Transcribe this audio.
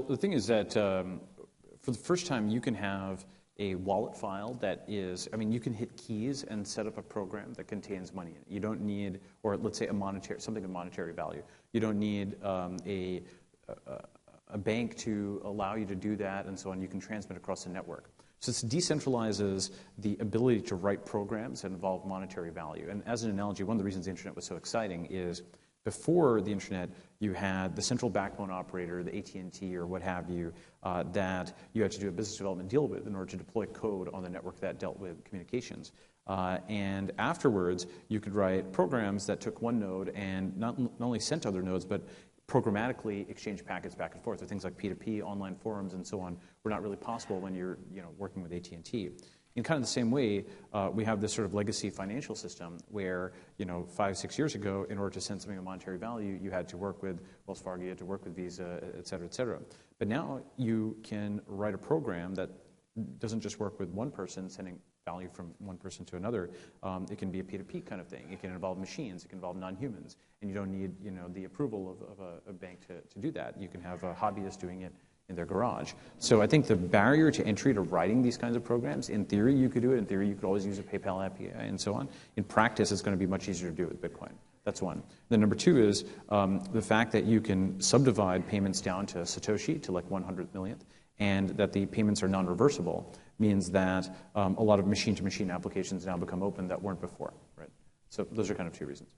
the thing is that for the first time, you can have a wallet file that is, I mean, you can hit keys and set up a program that contains money in it. You don't need, or let's say something of monetary value. You don't need a bank to allow you to do that and so on. You can transmit across the network. So this decentralizes the ability to write programs that involve monetary value. And as an analogy, one of the reasons the internet was so exciting is before the internet, you had the central backbone operator, the AT&T or what have you, that you had to do a business development deal with in order to deploy code on the network that dealt with communications. And afterwards, you could write programs that took one node and not only sent to other nodes, but programmatically exchange packets back and forth. So things like P2P, online forums, and so on were not really possible when you're working with AT&T. In kind of the same way, we have this sort of legacy financial system where, 5, 6 years ago, in order to send something of monetary value, you had to work with Wells Fargo, you had to work with Visa, et cetera, et cetera. But now you can write a program that doesn't just work with one person sending value from one person to another. It can be a P2P kind of thing. It can involve machines. It can involve non-humans. And you don't need, the approval of a bank to do that. You can have a hobbyist doing it in their garage. So I think the barrier to entry to writing these kinds of programs, in theory you could do it. In theory you could always use a PayPal API and so on. In practice, it's going to be much easier to do it with Bitcoin. That's one. Then number two is the fact that you can subdivide payments down to Satoshi, to like 100 millionth, and that the payments are non-reversible means that a lot of machine-to-machine applications now become open that weren't before, right? So those are kind of two reasons.